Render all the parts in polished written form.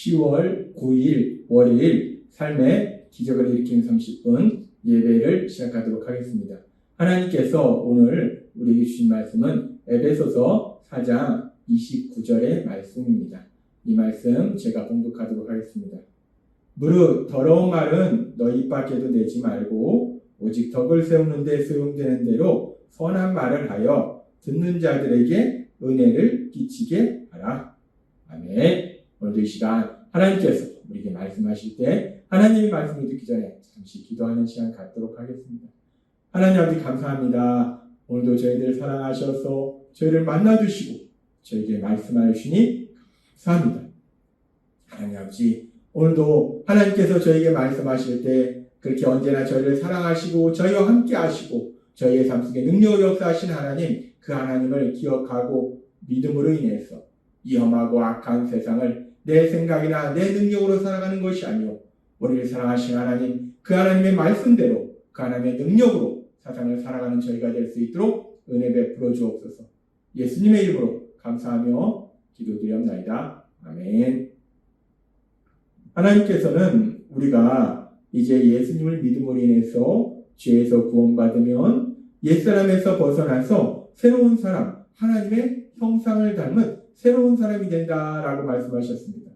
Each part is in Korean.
10월 9일 월요일 삶의 기적을 일으키는 30분 예배를 시작하도록 하겠습니다. 하나님께서 오늘 우리에게 주신 말씀은 에베소서 4장 29절의 말씀입니다. 이 말씀 제가 봉독하도록 하겠습니다. 무릇 더러운 말은 너희 입 밖에도 내지 말고 오직 덕을 세우는 데 소용되는 대로 선한 말을 하여 듣는 자들에게 은혜를 끼치게 하라. 아멘. 오늘도 이 시간 하나님께서 우리에게 말씀하실 때 하나님의 말씀을 듣기 전에 잠시 기도하는 시간 갖도록 하겠습니다. 하나님 아버지 감사합니다. 오늘도 저희들 사랑하셔서 저희를 만나주시고 저에게 말씀하여 주시니 감사합니다. 하나님 아버지 오늘도 하나님께서 저에게 말씀하실 때 그렇게 언제나 저희를 사랑하시고 저희와 함께 하시고 저희의 삶 속에 능력을 역사하신 하나님, 그 하나님을 기억하고 믿음으로 인해서 이 험하고 악한 세상을 내 생각이나 내 능력으로 살아가는 것이 아니오 우리를 사랑하신 하나님, 그 하나님의 말씀대로 그 하나님의 능력으로 세상을 살아가는 저희가 될 수 있도록 은혜 베풀어 주옵소서. 예수님의 이름으로 감사하며 기도드렸나이다. 아멘. 하나님께서는 우리가 이제 예수님을 믿음으로 인해서 죄에서 구원받으면 옛사람에서 벗어나서 새로운 사람, 하나님의 형상을 닮은 새로운 사람이 된다라고 말씀하셨습니다.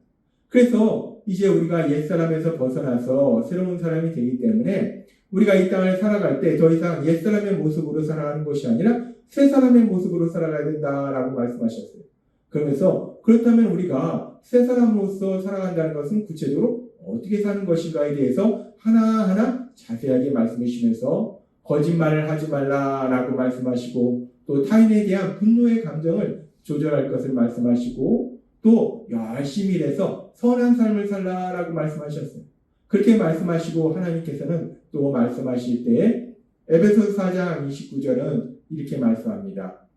그래서 이제 우리가 옛사람에서 벗어나서 새로운 사람이 되기 때문에 우리가 이 땅을 살아갈 때 더 이상 옛사람의 모습으로 살아가는 것이 아니라 새 사람의 모습으로 살아가야 된다라고 말씀하셨어요. 그러면서 그렇다면 우리가 새 사람으로서 살아간다는 것은 구체적으로 어떻게 사는 것인가에 대해서 하나하나 자세하게 말씀해 주시면서 거짓말을 하지 말라라고 말씀하시고 또 타인에 대한 분노의 감정을 조절할 것을 말씀하시고 또 열심히 일해서 선한 삶을 살라라고 말씀하셨어요. 그렇게 말씀하시고 하나님께서는 또 말씀하실 때 에베소서 4장 29절은 이렇게 말씀합니다.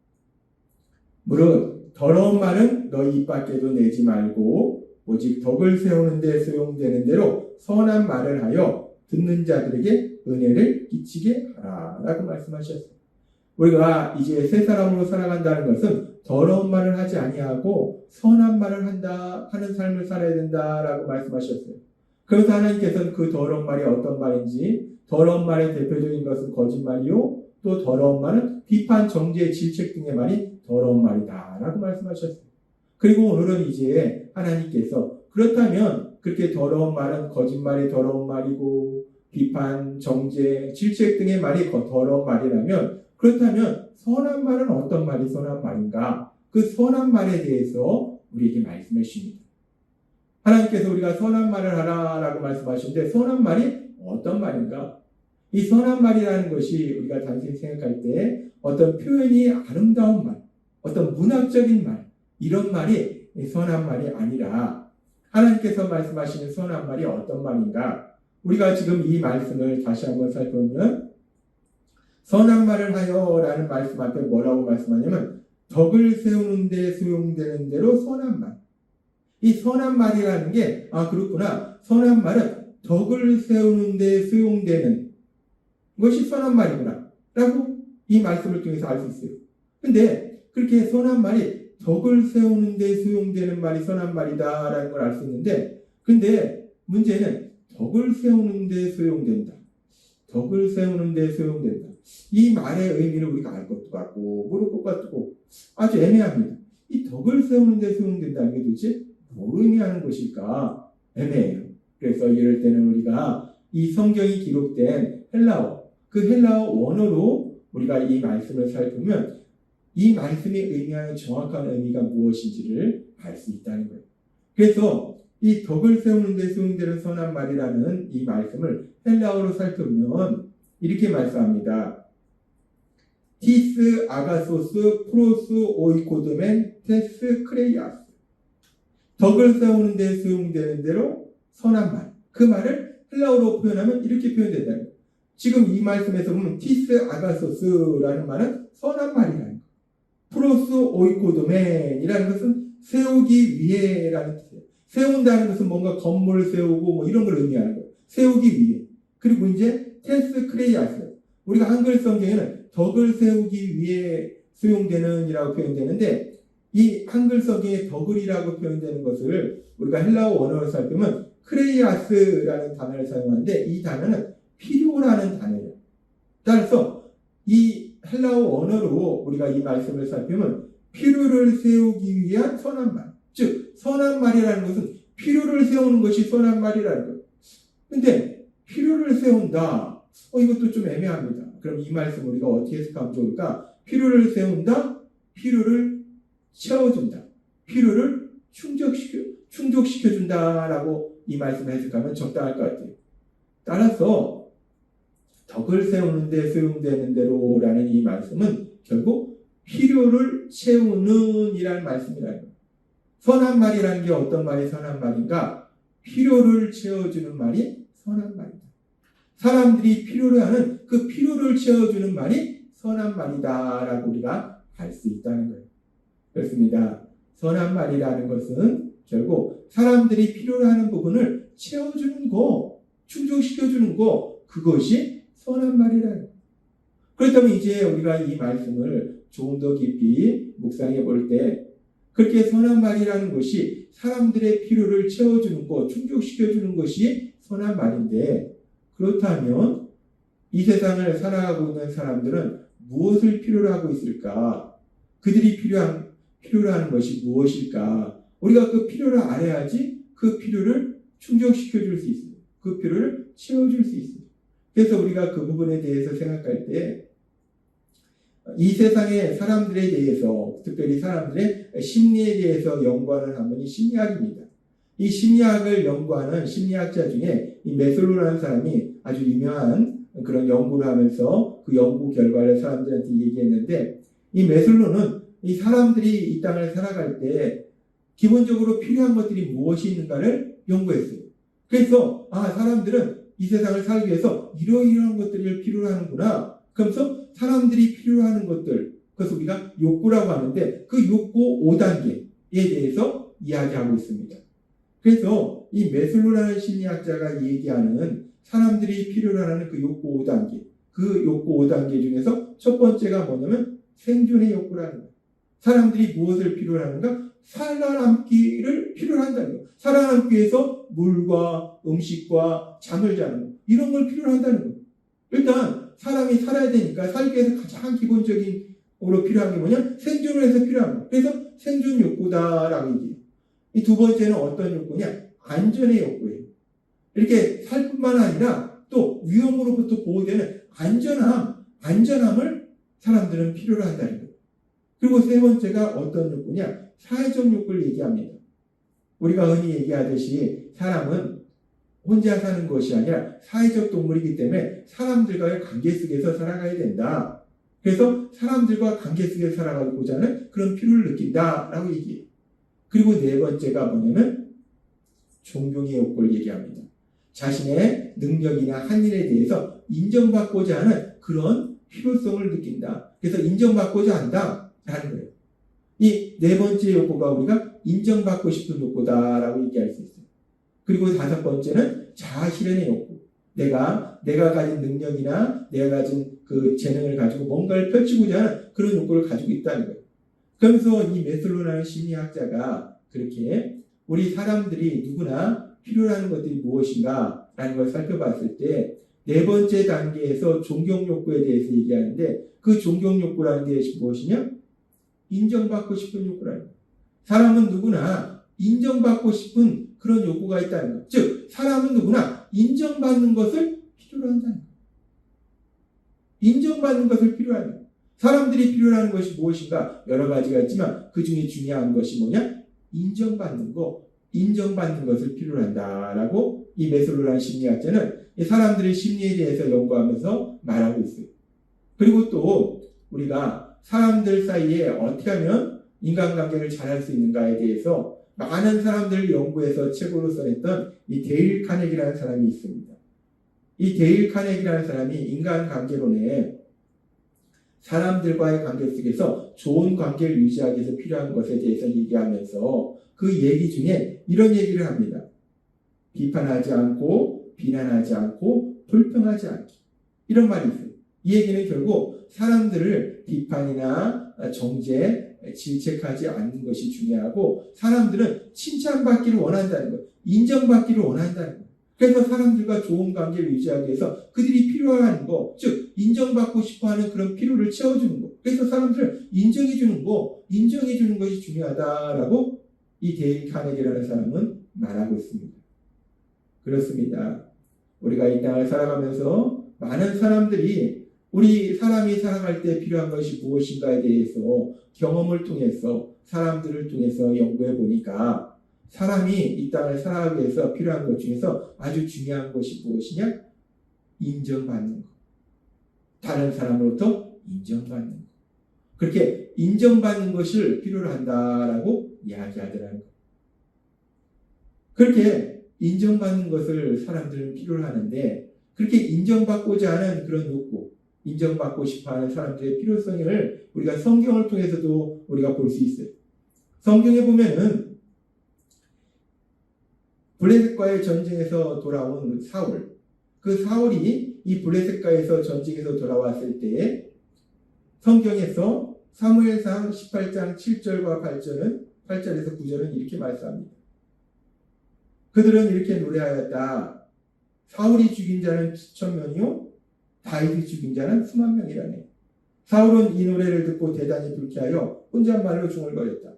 무릇 더러운 말은 너희 입 밖에도 내지 말고 오직 덕을 세우는 데 소용되는 대로 선한 말을 하여 듣는 자들에게 은혜를 끼치게 하라라고 말씀하셨어요. 우리가 이제 새 사람으로 살아간다는 것은 더러운 말을 하지 아니하고 선한 말을 하는 삶을 살아야 된다라고 말씀하셨어요. 그래서 하나님께서는 그 더러운 말이 어떤 말인지, 더러운 말의 대표적인 것은 거짓말이요, 또 더러운 말은 비판, 정죄, 질책 등의 말이 더러운 말이다라고 말씀하셨어요. 그리고 오늘은 이제 하나님께서 그렇다면 그렇게 더러운 말은 거짓말이 더러운 말이고 비판, 정죄, 질책 등의 말이 더러운 말이라면 그렇다면 선한 말은 어떤 말이 선한 말인가? 그 선한 말에 대해서 우리에게 말씀해 주십니다. 하나님께서 우리가 선한 말을 하라라고 말씀하시는데 선한 말이 어떤 말인가? 이 선한 말이라는 것이 우리가 단순히 생각할 때 어떤 표현이 아름다운 말, 어떤 문학적인 말, 이런 말이 선한 말이 아니라 하나님께서 말씀하시는 선한 말이 어떤 말인가? 우리가 지금 이 말씀을 다시 한번 살펴보면 선한 말을 하여 라는 말씀 앞에 뭐라고 말씀하냐면 덕을 세우는 데 소용되는 대로 선한 말. 이 선한 말이라는 게 그렇구나. 선한 말은 덕을 세우는 데 소용되는 것이 선한 말이구나 라고 이 말씀을 통해서 알 수 있어요. 근데 그렇게 선한 말이 덕을 세우는 데 소용되는 말이 선한 말이다 라는 걸 알 수 있는데 근데 문제는 덕을 세우는 데 소용된다. 덕을 세우는 데 소용된다. 이 말의 의미를 우리가 알 것도 같고 모를 것 같고 아주 애매합니다. 이 덕을 세우는 데 소용된다는 게 도대체 뭘 의미하는 것일까? 애매해요. 그래서 이럴 때는 우리가 이 성경이 기록된 헬라어, 그 헬라어 원어로 우리가 이 말씀을 살피면 이 말씀이 의미하는 정확한 의미가 무엇인지를 알 수 있다는 거예요. 그래서 이 덕을 세우는 데 소용되는 선한 말이라는 이 말씀을 헬라어로 살펴보면 이렇게 말씀합니다. 티스 아가소스 프로스 오이코드멘 테스 크레이아스. 덕을 세우는 데 소용되는 대로 선한 말. 그 말을 헬라어로 표현하면 이렇게 표현된다. 거예요. 지금 이 말씀에서 보면 티스 아가소스라는 말은 선한 말이라는 거예요. 프로스 오이코드멘이라는 것은 세우기 위해라는 뜻이에요. 세운다는 것은 뭔가 건물을 세우고 뭐 이런 걸 의미하는 거예요. 세우기 위해. 그리고 이제 테스 크레이아스. 우리가 한글 성경에는 덕을 세우기 위해 소용되는 이라고 표현되는데 이 한글석에 덕을이라고 표현되는 것을 우리가 헬라어 원어로 살피면 크레이아스라는 단어를 사용하는데 이 단어는 필요라는 단어예요. 따라서 이 헬라어 원어로 우리가 이 말씀을 살피면 필요를 세우기 위한 선한 말. 즉 선한 말이라는 것은 필요를 세우는 것이 선한 말이라는 거예요. 근데 필요를 세운다. 이것도 좀 애매합니다. 그럼 이 말씀 우리가 어떻게 해석하면 좋을까? 필요를 세운다. 필요를 채워준다. 필요를 충족시켜준다라고 이 말씀을 해석하면 적당할 것 같아요. 따라서 덕을 세우는 데 소용되는 대로라는 이 말씀은 결국 필요를 채우는 이라는 말씀이라는 거예요. 선한 말이라는 게 어떤 말이 선한 말인가? 필요를 채워주는 말이 선한 말이다. 사람들이 필요로 하는 그 필요를 채워주는 말이 선한 말이다라고 우리가 알 수 있다는 거예요. 그렇습니다. 선한 말이라는 것은 결국 사람들이 필요로 하는 부분을 채워주는 거, 충족시켜주는 거, 그것이 선한 말이라는 거예요. 그렇다면 이제 우리가 이 말씀을 조금 더 깊이 묵상해 볼 때 그렇게 선한 말이라는 것이 사람들의 필요를 채워주는 것, 충족시켜주는 것이 선한 말인데 그렇다면 이 세상을 살아가고 있는 사람들은 무엇을 필요로 하고 있을까? 그들이 필요로 하는 것이 무엇일까? 우리가 그 필요를 알아야지 그 필요를 충족시켜줄 수 있어요. 그 필요를 채워줄 수 있어요. 그래서 우리가 그 부분에 대해서 생각할 때 이 세상의 사람들에 대해서 특별히 사람들의 심리에 대해서 연구하는 학문이 심리학입니다. 이 심리학을 연구하는 심리학자 중에 이 메슬로라는 사람이 아주 유명한 그런 연구를 하면서 그 연구 결과를 사람들한테 얘기했는데 이 메슬로는 이 사람들이 이 땅을 살아갈 때 기본적으로 필요한 것들이 무엇이 있는가를 연구했어요. 그래서 사람들은 이 세상을 살기 위해서 이러이러한 것들을 필요로 하는구나. 그러면서 사람들이 필요로 하는 것들, 그것을 우리가 욕구라고 하는데 그 욕구 5단계에 대해서 이야기하고 있습니다. 그래서 이 메슬로라는 심리학자가 얘기하는 사람들이 필요로 하는 그 욕구 5단계, 그 욕구 5단계 중에서 첫 번째가 뭐냐면 생존의 욕구라는 거예요. 사람들이 무엇을 필요로 하는가? 살아남기를 필요로 한다는 거예요. 살아남기 위해서 물과 음식과 잠을 자는 거, 이런 걸 필요로 한다는 거예요. 일단 사람이 살아야 되니까 살기 위해서 가장 기본적으로 필요한 게 뭐냐? 생존을 해서 필요한 거예요. 그래서 생존 욕구다라고 얘기해요. 이 두 번째는 어떤 욕구냐? 안전의 욕구예요. 이렇게 살 뿐만 아니라 또 위험으로부터 보호되는 안전함을 사람들은 필요로 한다는 거예요. 그리고 세 번째가 어떤 욕구냐? 사회적 욕구를 얘기합니다. 우리가 흔히 얘기하듯이 사람은 혼자 사는 것이 아니라 사회적 동물이기 때문에 사람들과의 관계 속에서 살아가야 된다. 그래서 사람들과 관계 속에서 살아가고자 하는 그런 필요를 느낀다라고 얘기해요. 그리고 네 번째가 뭐냐면 존경의 욕구를 얘기합니다. 자신의 능력이나 한 일에 대해서 인정받고자 하는 그런 필요성을 느낀다. 그래서 인정받고자 한다라는 거예요. 이 네 번째 욕구가 우리가 인정받고 싶은 욕구다라고 얘기할 수 있어요. 그리고 다섯 번째는 자아실현의 욕구. 내가 가진 능력이나 내가 가진 그 재능을 가지고 뭔가를 펼치고자 하는 그런 욕구를 가지고 있다는 거예요. 그러면서 이 메슬로라는 심리학자가 그렇게 우리 사람들이 누구나 필요로 하는 것들이 무엇인가 라는 걸 살펴봤을 때 네 번째 단계에서 존경 욕구에 대해서 얘기하는데 그 존경 욕구라는 게 무엇이냐? 인정받고 싶은 욕구라는 거예요. 사람은 누구나 인정받고 싶은 그런 욕구가 있다는 거예요. 즉 사람은 누구나 인정받는 것을 필요로 한다는 거예요. 인정받는 것을 필요로 하는 거예요. 사람들이 필요로 하는 것이 무엇인가? 여러 가지가 있지만 그 중에 중요한 것이 뭐냐? 인정받는 것을 필요로 한다라고 이 메슬로라는 심리학자는 사람들의 심리에 대해서 연구하면서 말하고 있어요. 그리고 또 우리가 사람들 사이에 어떻게 하면 인간관계를 잘할 수 있는가에 대해서 많은 사람들을 연구해서 책으로 써냈던 이 데일 카네기라는 사람이 있습니다. 이 데일 카네기라는 사람이 인간관계론에 사람들과의 관계 속에서 좋은 관계를 유지하기 위해서 필요한 것에 대해서 얘기하면서 그 얘기 중에 이런 얘기를 합니다. 비판하지 않고 비난하지 않고 불평하지 않기. 이런 말이 있어요. 이 얘기는 결국 사람들을 비판이나 정죄 질책하지 않는 것이 중요하고 사람들은 칭찬받기를 원한다는 거예요. 인정받기를 원한다는 거예요. 그래서 사람들과 좋은 관계를 유지하기 위해서 그들이 필요한 거, 즉 인정받고 싶어하는 그런 필요를 채워주는 거. 그래서 사람들을 인정해주는 것이 중요하다라고 이 데일 카네기라는 사람은 말하고 있습니다. 그렇습니다. 우리가 이 땅을 살아가면서 많은 사람들이 우리 사람이 살아갈 때 필요한 것이 무엇인가에 대해서 경험을 통해서 사람들을 통해서 연구해 보니까 사람이 이 땅을 살아가기 위해서 필요한 것 중에서 아주 중요한 것이 무엇이냐? 인정받는 것. 다른 사람으로부터 인정받는 것. 그렇게 인정받는 것을 필요로 한다라고 이야기하더라는 것. 그렇게 인정받는 것을 사람들은 필요로 하는데 그렇게 인정받고자 하는 그런 욕구, 인정받고 싶어하는 사람들의 필요성을 우리가 성경을 통해서도 우리가 볼 수 있어요. 성경에 보면은 블레셋과의 전쟁에서 돌아온 사울, 그 사울이 이 블레셋과에서 전쟁에서 돌아왔을 때에 성경에서 사무엘상 18장 7절과 8절에서 9절은 이렇게 말씀합니다. 그들은 이렇게 노래하였다. 사울이 죽인 자는 수천 명이요 다윗이 죽인 자는 수만 명이라네. 사울은 이 노래를 듣고 대단히 불쾌하여 혼잣말로 중얼거렸다.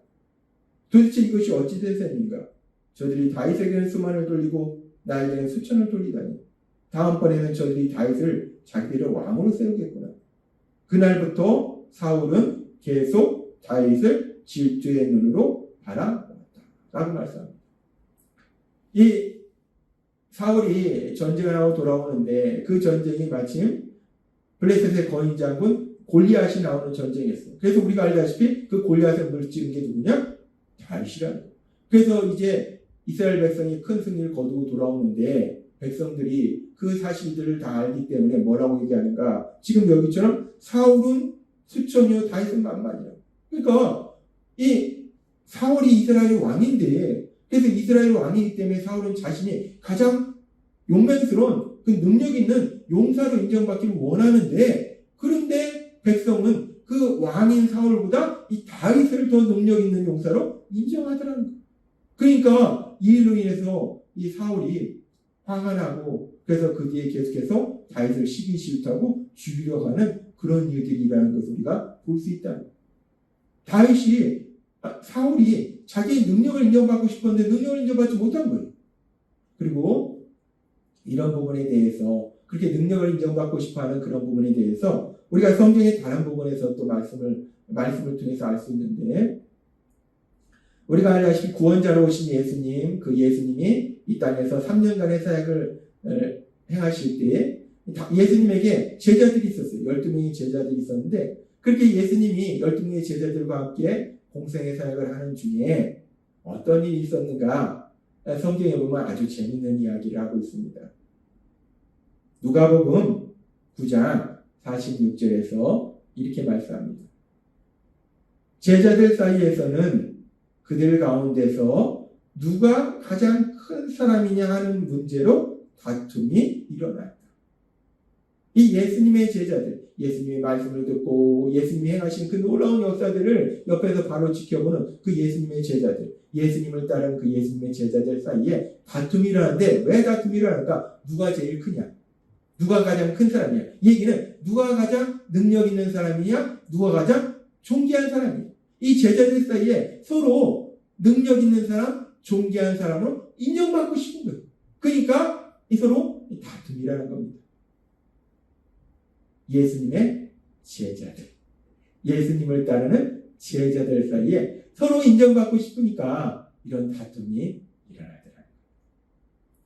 도대체 이것이 어찌 된 셈인가? 저들이 다윗에게는 수만을 돌리고 나에게는 수천을 돌리다니. 다음번에는 저들이 다윗을 자기들의 왕으로 세우겠구나. 그날부터 사울은 계속 다윗을 질투의 눈으로 바라보았다. 라고 말씀합니다. 이 사울이 전쟁을 하고 돌아오는데 그 전쟁이 마침 블레셋의 거인 장군 골리앗이 나오는 전쟁이었어요. 그래서 우리가 알다시피 그 골리앗을 물찌른 게 누구냐? 다윗이라는 거예요. 그래서 이제 이스라엘 백성이 큰 승리를 거두고 돌아오는데 백성들이 그 사실들을 다 알기 때문에 뭐라고 얘기하는가? 지금 여기처럼 사울은 수천이요 다윗은 만만이야. 그러니까 이 사울이 이스라엘 왕인데 그래서 이스라엘 왕이기 때문에 사울은 자신이 가장 용맹스러운 그 능력 있는 용사로 인정받기를 원하는데 그런데 백성은 그 왕인 사울보다 이 다윗을 더 능력 있는 용사로 인정하더라는 거예요. 그러니까 이 일로 인해서 이 사울이 화가 나고 그래서 그 뒤에 계속해서 다윗을 시기 싫다고 죽이려고 하는 그런 일들이라는 것을 우리가 볼 수 있다. 사울이 자기의 능력을 인정받고 싶었는데 능력을 인정받지 못한 거예요. 그리고 이런 부분에 대해서 그렇게 능력을 인정받고 싶어하는 그런 부분에 대해서 우리가 성경의 다른 부분에서 또 말씀을 통해서 알 수 있는데 우리가 알다시피 구원자로 오신 예수님, 그 예수님이 이 땅에서 3년간의 사역을 행하실 때 예수님에게 제자들이 있었어요. 12명의 제자들이 있었는데 그렇게 예수님이 12명의 제자들과 함께 공생의 사역을 하는 중에 어떤 일이 있었는가 성경에 보면 아주 재밌는 이야기를 하고 있습니다. 누가복음 9장 46절에서 이렇게 말씀합니다. 제자들 사이에서는 그들 가운데서 누가 가장 큰 사람이냐 하는 문제로 다툼이 일어났다. 이 예수님의 제자들, 예수님의 말씀을 듣고 예수님이 행하신 그 놀라운 역사들을 옆에서 바로 지켜보는 그 예수님의 제자들, 예수님을 따르는 그 예수님의 제자들 사이에 다툼이 일어나는데 왜 다툼이 일어날까? 누가 제일 크냐? 누가 가장 큰 사람이냐? 이 얘기는 누가 가장 능력 있는 사람이냐? 누가 가장 존귀한 사람이냐? 이 제자들 사이에 서로 능력 있는 사람, 존귀한 사람으로 인정받고 싶은 거예요. 그러니까 이 서로 다툼이라는 겁니다. 예수님의 제자들, 예수님을 따르는 제자들 사이에 서로 인정받고 싶으니까 이런 다툼이 일어나더라.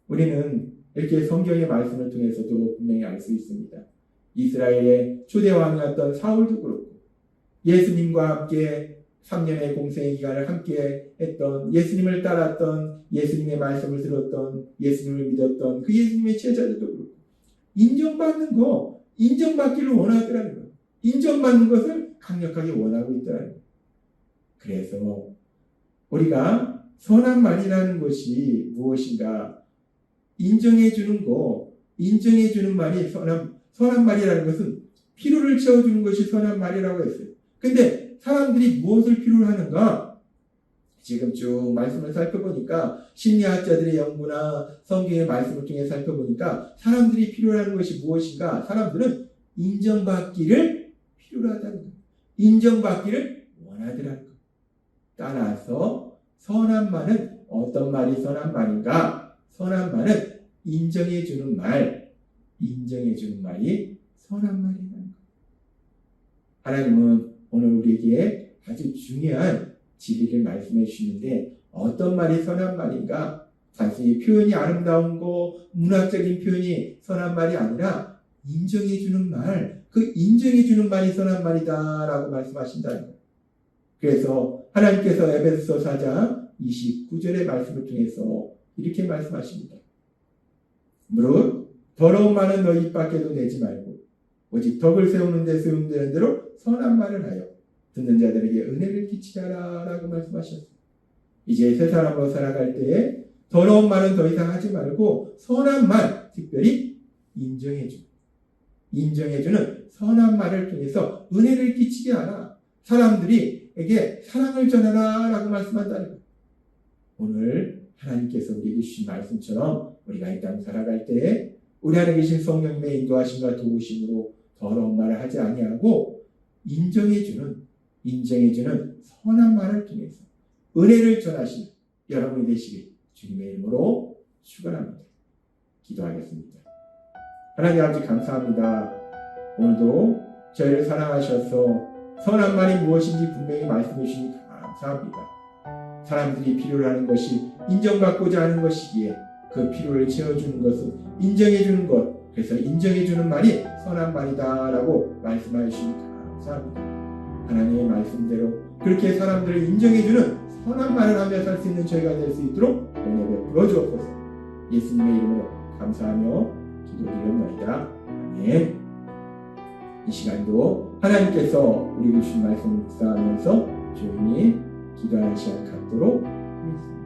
우리는 이렇게 성경의 말씀을 통해서도 분명히 알 수 있습니다. 이스라엘의 초대 왕이었던 사울도 그렇고 예수님과 함께 3년의 공생의 기간을 함께 했던 예수님을 따랐던 예수님의 말씀을 들었던 예수님을 믿었던 그 예수님의 제자들도 그렇고 인정받기를 원하더라는 거예요. 인정받는 것을 강력하게 원하고 있더라는 거예요. 그래서 우리가 선한 말이라는 것이 무엇인가 인정해주는 말이 선한 말이라는 것은 필요를 채워주는 것이 선한 말이라고 했어요. 근데 사람들이 무엇을 필요로 하는가? 지금 쭉 말씀을 살펴보니까 심리학자들의 연구나 성경의 말씀을 통해 살펴보니까 사람들이 필요로 하는 것이 무엇인가? 사람들은 인정받기를 필요로 하다는 거예요. 인정받기를 원하더라는 거예요. 따라서 선한 말은 어떤 말이 선한 말인가? 선한 말은 인정해주는 말, 인정해주는 말이 선한 말이라는 거예요. 하나님은 오늘 우리에게 아주 중요한 진리를 말씀해 주시는데 어떤 말이 선한 말인가? 단순히 표현이 아름다운 거, 문학적인 표현이 선한 말이 아니라 인정해주는 말, 그 인정해주는 말이 선한 말이다라고 말씀하신다는 거예요. 그래서 하나님께서 에베소서 4장 29절의 말씀을 통해서 이렇게 말씀하십니다. 무릇 더러운 말은 너희 입 밖에도 내지 말고 오직 덕을 세우는 데 세움되는 대로 선한 말을 하여 듣는 자들에게 은혜를 끼치게 하라 라고 말씀하셨어요. 이제 세 사람으로 살아갈 때에 더러운 말은 더 이상 하지 말고 선한 말, 특별히 인정해주는 선한 말을 통해서 은혜를 끼치게 하라. 사람들에게 사랑을 전하라 라고 말씀한다는 거예요. 오늘 하나님께서 우리에게 주신 말씀처럼 우리가 이 땅 살아갈 때에 우리 안에 계신 성령님의 인도하심과 도우심으로 더러운 말을 하지 아니하고 인정해주는 선한 말을 통해서 은혜를 전하시는 여러분이 되시길 주님의 이름으로 축원합니다. 기도하겠습니다. 하나님 아버지 감사합니다. 오늘도 저희를 사랑하셔서 선한 말이 무엇인지 분명히 말씀해 주시니 감사합니다. 사람들이 필요로 하는 것이 인정받고자 하는 것이기에 그 필요를 채워주는 것은 인정해주는 것, 그래서 인정해주는 말이 선한 말이다라고 말씀하여 주시니 감사합니다. 하나님의 말씀대로 그렇게 사람들을 인정해주는 선한 말을 하며 살 수 있는 저희가 될 수 있도록 은혜 베풀어 주옵소서. 예수님의 이름으로 감사하며 기도드렸나이다. 아멘. 이 시간도 하나님께서 우리에게 주신 말씀을 묵상하면서 조용히 기도하는 시간 갖도록 하겠습니다.